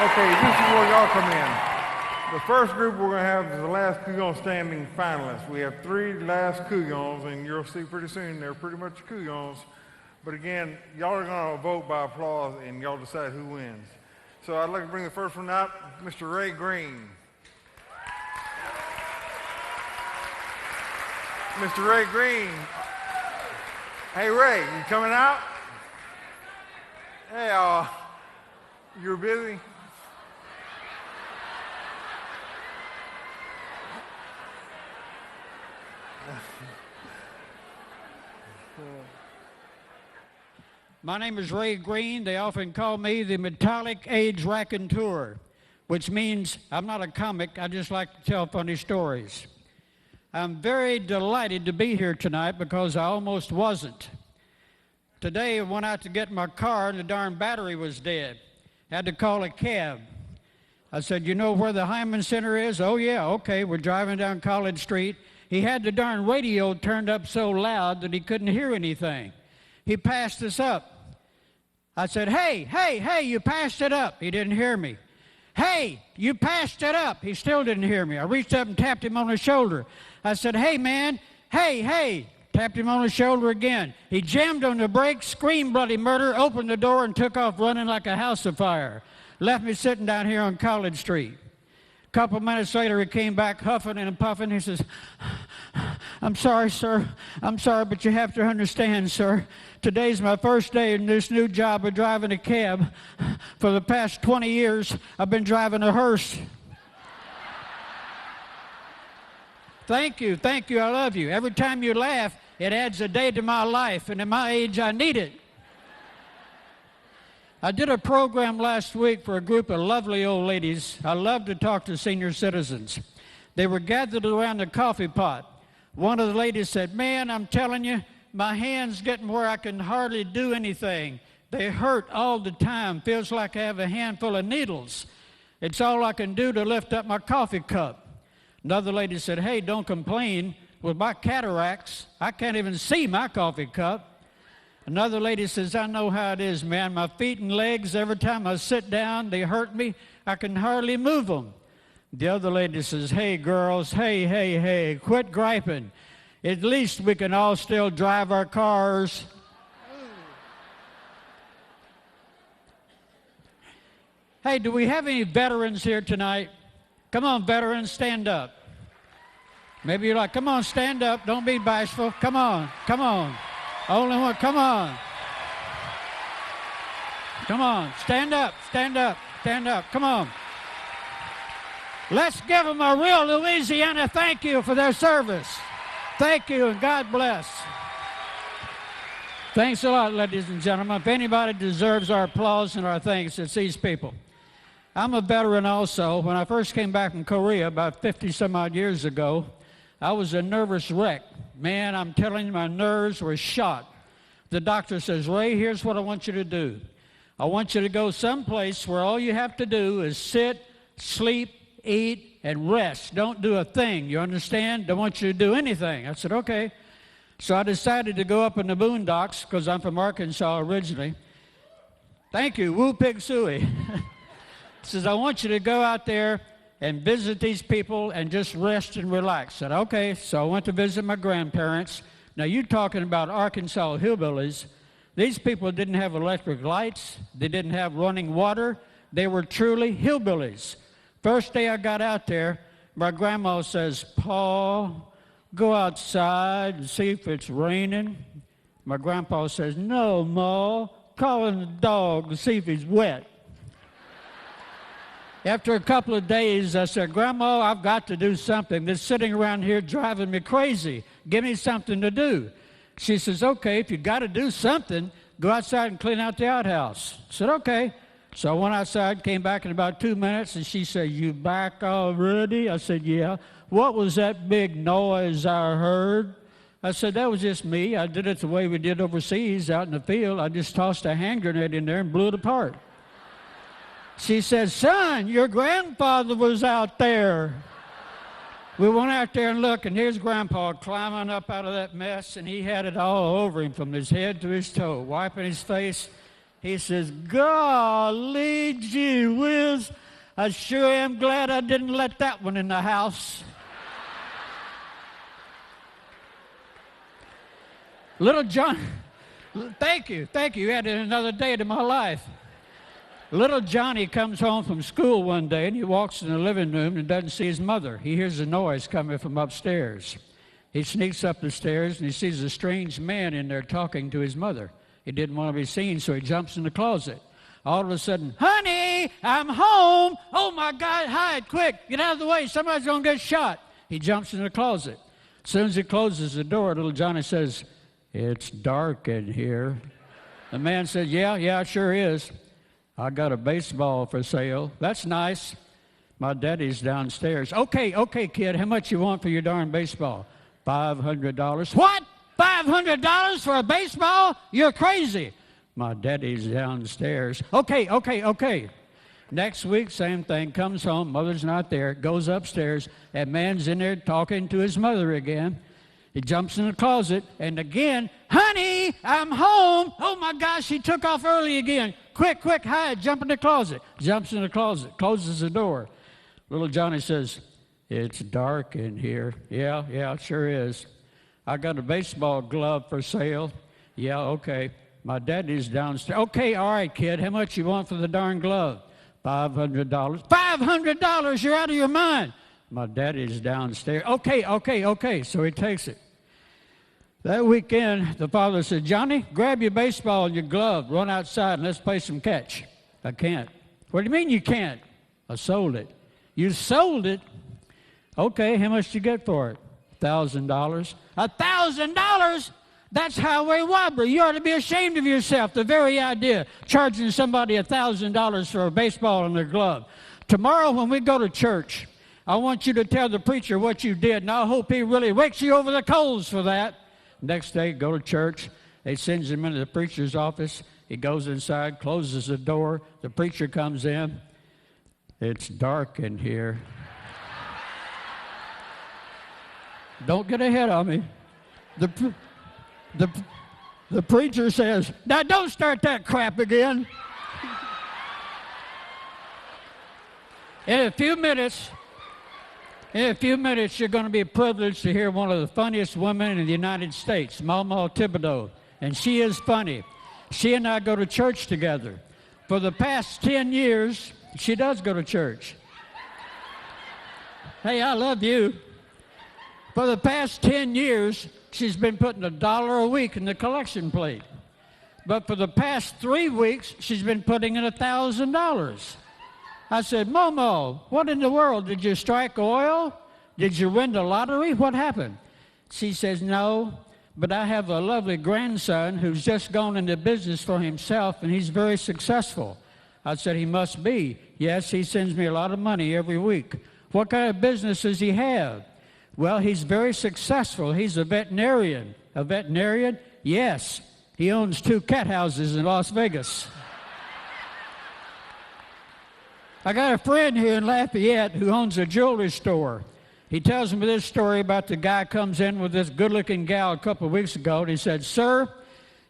Okay, this is where y'all come in. The first group we're going to have is the last Cajun standing finalists. We have 3 last Cajuns, and you'll see pretty soon they're pretty much Cajuns. But again, y'all are going to vote by applause, and y'all decide who wins. So I'd like to bring the first one out, Mr. Ray Green. Mr. Ray Green. Hey, Ray, you coming out? Hey, you're busy? My name is Ray Green. They often call me the Metallic Age Raconteur, which means I'm not a comic. I just like to tell funny stories. I'm very delighted to be here tonight because I almost wasn't. Today I went out to get my car and the darn battery was dead. Had to call a cab. I said, you know where the Heymann Center is? Oh yeah, okay, we're driving down College Street. He had the darn radio turned up so loud that he couldn't hear anything. He passed us up. I said, hey, you passed it up. He didn't hear me. Hey, you passed it up. He still didn't hear me. I reached up and tapped him on the shoulder. I said, hey, man, hey. Tapped him on the shoulder again. He jammed on the brakes, screamed bloody murder, opened the door, and took off running like a house afire. Left me sitting down here on College Street. A couple minutes later, he came back huffing and puffing. He says, I'm sorry, sir. I'm sorry, but you have to understand, sir. Today's my first day in this new job of driving a cab. For the past 20 years, I've been driving a hearse. Thank you, I love you. Every time you laugh, it adds a day to my life, and at my age, I need it. I did a program last week for a group of lovely old ladies. I love to talk to senior citizens. They were gathered around the coffee pot. One of the ladies said, man, I'm telling you, my hand's getting where I can hardly do anything. They hurt all the time. Feels like I have a handful of needles. It's all I can do to lift up my coffee cup. Another lady said, hey, don't complain. With my cataracts, I can't even see my coffee cup. Another lady says, I know how it is, man. My feet and legs, every time I sit down, they hurt me. I can hardly move them. The other lady says, hey, girls, hey, quit griping. At least we can all still drive our cars. Hey, do we have any veterans here tonight? Come on, veterans, stand up. Maybe you're like, come on, stand up. Don't be bashful. Come on. Only one, come on. Come on, stand up. Come on. Let's give them a real Louisiana thank you for their service. Thank you, and God bless. Thanks a lot, ladies and gentlemen. If anybody deserves our applause and our thanks, it's these people. I'm a veteran also. When I first came back from Korea about 50-some-odd years ago, I was a nervous wreck. Man, I'm telling you, my nerves were shot. The doctor says, Ray, here's what I want you to do. I want you to go someplace where all you have to do is sit, sleep, eat, and rest. Don't do a thing, you understand? Don't want you to do anything. I said, okay. So I decided to go up in the boondocks, because I'm from Arkansas originally. Thank you, Woo Pig Suey. Says, I want you to go out there and visit these people and just rest and relax. I said, okay. So I went to visit my grandparents. Now, you're talking about Arkansas hillbillies. These people didn't have electric lights. They didn't have running water. They were truly hillbillies. First day I got out there, my grandma says, Paul, go outside and see if it's raining. My grandpa says, no, Ma, call in the dog to see if he's wet. After a couple of days, I said, Grandma, I've got to do something. This sitting around here driving me crazy. Give me something to do. She says, okay, if you got to do something, go outside and clean out the outhouse. I said, okay. So I went outside, came back in about 2 minutes, and she said, you back already? I said, yeah. What was that big noise I heard? I said, that was just me. I did it the way we did overseas out in the field. I just tossed a hand grenade in there and blew it apart. She said, son, your grandfather was out there. We went out there and looked, and here's Grandpa climbing up out of that mess, and he had it all over him from his head to his toe, wiping his face. He says, golly gee whiz, I sure am glad I didn't let that one in the house. Little John, thank you. You added another day to my life. Little Johnny comes home from school one day, and he walks in the living room and doesn't see his mother. He hears a noise coming from upstairs. He sneaks up the stairs, and he sees a strange man in there talking to his mother. He didn't want to be seen, so he jumps in the closet. All of a sudden, honey, I'm home. Oh, my God, hide, quick. Get out of the way. Somebody's going to get shot. He jumps in the closet. As soon as he closes the door, little Johnny says, it's dark in here. The man said, yeah, it sure is. I got a baseball for sale. That's nice. My daddy's downstairs. Okay, kid, how much you want for your darn baseball? $500. What? $500 for a baseball? You're crazy. My daddy's downstairs. Okay. Next week, same thing. Comes home, mother's not there, goes upstairs. That man's in there talking to his mother again. He jumps in the closet, and again, honey, I'm home. Oh, my gosh, he took off early again. Quick, hide, jump in the closet. Jumps in the closet, closes the door. Little Johnny says, it's dark in here. Yeah, it sure is. I got a baseball glove for sale. Yeah, okay. My daddy's downstairs. Okay, all right, kid, how much you want for the darn glove? $500. $500? You're out of your mind. My daddy's downstairs. Okay. So he takes it. That weekend, the father said, Johnny, grab your baseball and your glove, run outside, and let's play some catch. I can't. What do you mean you can't? I sold it. You sold it? Okay, how much did you get for it? $1,000. $1,000? That's highway robbery. You ought to be ashamed of yourself, the very idea, charging somebody $1,000 for a baseball and a glove. Tomorrow when we go to church, I want you to tell the preacher what you did, and I hope he really rakes you over the coals for that. Next day, go to church. They sends him into the preacher's office. He goes inside, closes the door. The preacher comes in. It's dark in here. Don't get ahead of me. The preacher says, now don't start that crap again. In a few minutes, you're going to be privileged to hear one of the funniest women in the United States, Mama Thibodeau. And she is funny. She and I go to church together. For the past 10 years, she does go to church. Hey, I love you. For the past 10 years, she's been putting $1 a week in the collection plate. But for the past 3 weeks, she's been putting in $1,000. I said, Momo, what in the world? Did you strike oil? Did you win the lottery? What happened? She says, no, but I have a lovely grandson who's just gone into business for himself, and he's very successful. I said, he must be. Yes, he sends me a lot of money every week. What kind of business does he have? Well, he's very successful. He's a veterinarian. A veterinarian? Yes. He owns 2 cat houses in Las Vegas. I got a friend here in Lafayette who owns a jewelry store. He tells me this story about the guy comes in with this good-looking gal a couple of weeks ago, and he said, sir,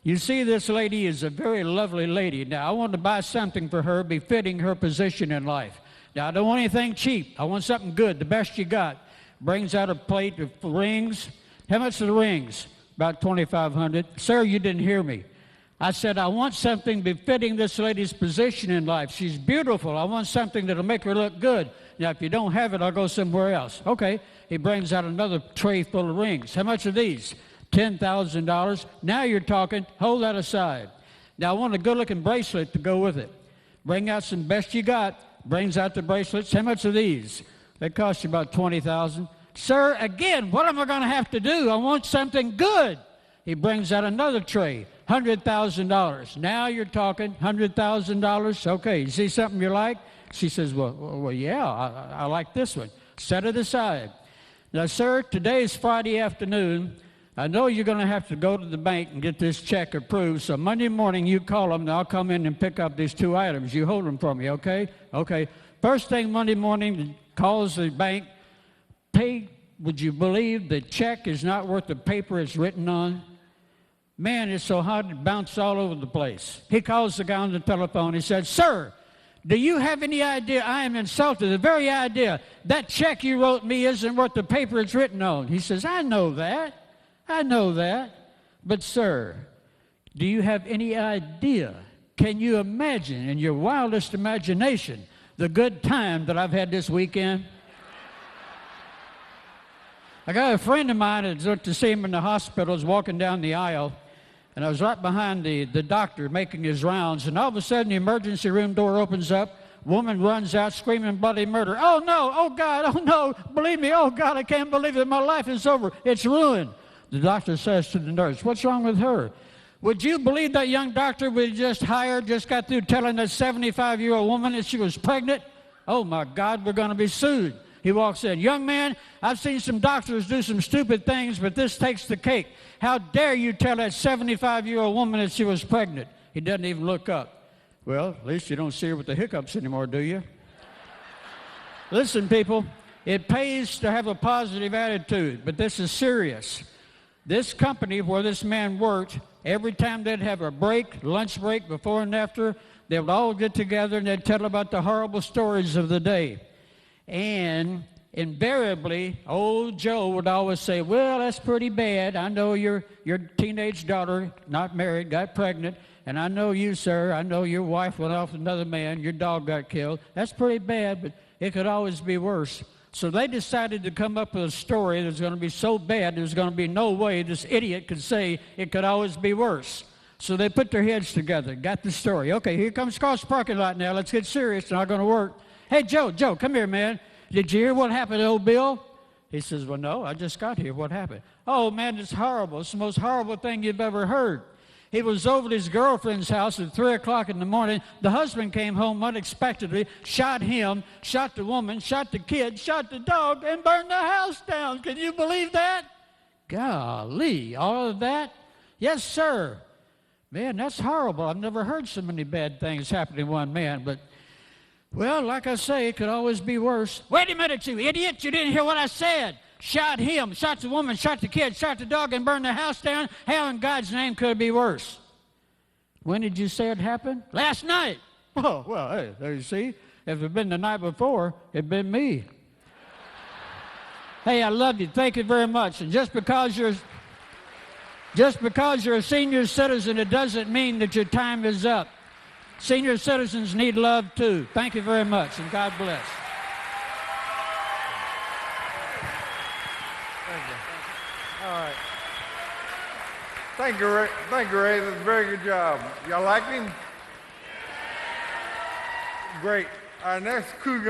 you see this lady is a very lovely lady. Now, I want to buy something for her befitting her position in life. Now, I don't want anything cheap. I want something good, the best you got. Brings out a plate of rings. How much are the rings? About $2,500. Sir, you didn't hear me. I said, I want something befitting this lady's position in life. She's beautiful. I want something that'll make her look good. Now, if you don't have it, I'll go somewhere else. Okay. He brings out another tray full of rings. How much are these? $10,000. Now you're talking. Hold that aside. Now, I want a good-looking bracelet to go with it. Bring out some best you got. Brings out the bracelets. How much are these? They cost you about $20,000. Sir, again, what am I going to have to do? I want something good. He brings out another tray. $100,000. Now you're talking $100,000. Okay, you see something you like? She says, well, yeah, I like this one. Set it aside. Now, sir, today is Friday afternoon. I know you're going to have to go to the bank and get this check approved, so Monday morning you call them, and I'll come in and pick up these 2 items. You hold them for me, okay? Okay. First thing Monday morning, calls the bank. Pay, would you believe the check is not worth the paper it's written on? Man, it's so hot it bounced all over the place. He calls the guy on the telephone. He said, "Sir, do you have any idea I am insulted? The very idea that check you wrote me isn't worth the paper it's written on." He says, "I know that. I know that. But, sir, do you have any idea? Can you imagine in your wildest imagination the good time that I've had this weekend?" I got a friend of mine that went to see him in the hospital, was walking down the aisle, and I was right behind the doctor making his rounds, and all of a sudden the emergency room door opens up. Woman runs out screaming bloody murder. "Oh, no, oh, God, oh, no, believe me, oh, God, I can't believe it. My life is over. It's ruined." The doctor says to the nurse, "What's wrong with her?" Would you believe that young doctor we just hired just got through telling that 75-year-old woman that she was pregnant? Oh, my God, we're going to be sued. He walks in. "Young man, I've seen some doctors do some stupid things, but this takes the cake. How dare you tell that 75-year-old woman that she was pregnant?" He doesn't even look up. "Well, at least you don't see her with the hiccups anymore, do you?" Listen, people, it pays to have a positive attitude, but this is serious. This company where this man worked, every time they'd have a break, lunch break, before and after, they would all get together and they'd tell about the horrible stories of the day. And invariably, old Joe would always say, "Well, that's pretty bad. I know your teenage daughter, not married, got pregnant. And I know you, sir. I know your wife went off with another man. Your dog got killed. That's pretty bad, but it could always be worse." So they decided to come up with a story that was going to be so bad there's going to be no way this idiot could say it could always be worse. So they put their heads together, got the story. "Okay, here comes across the parking lot now. Let's get serious. It's not going to work. Hey, Joe, come here, man. Did you hear what happened to old Bill?" He says, "Well, no, I just got here. What happened?" "Oh, man, it's horrible. It's the most horrible thing you've ever heard. He was over at his girlfriend's house at 3 o'clock in the morning. The husband came home unexpectedly, shot him, shot the woman, shot the kid, shot the dog, and burned the house down. Can you believe that?" Golly, all of that? "Yes, sir." Man, that's horrible. I've never heard so many bad things happen to one man, but well, like I say, it could always be worse. "Wait a minute, you idiot. You didn't hear what I said. Shot him, shot the woman, shot the kid, shot the dog, and burned the house down. How in God's name could it be worse?" "When did you say it happened?" "Last night." "Oh, well, hey, there you see. If it had been the night before, it'd been me." Hey, I love you. Thank you very much. And just because you're a senior citizen, it doesn't mean that your time is up. Senior citizens need love, too. Thank you very much, and God bless. Thank you. All right. Thank you, Ray. Thank you, Ray. That's a very good job. Y'all like him? Great. Our next coup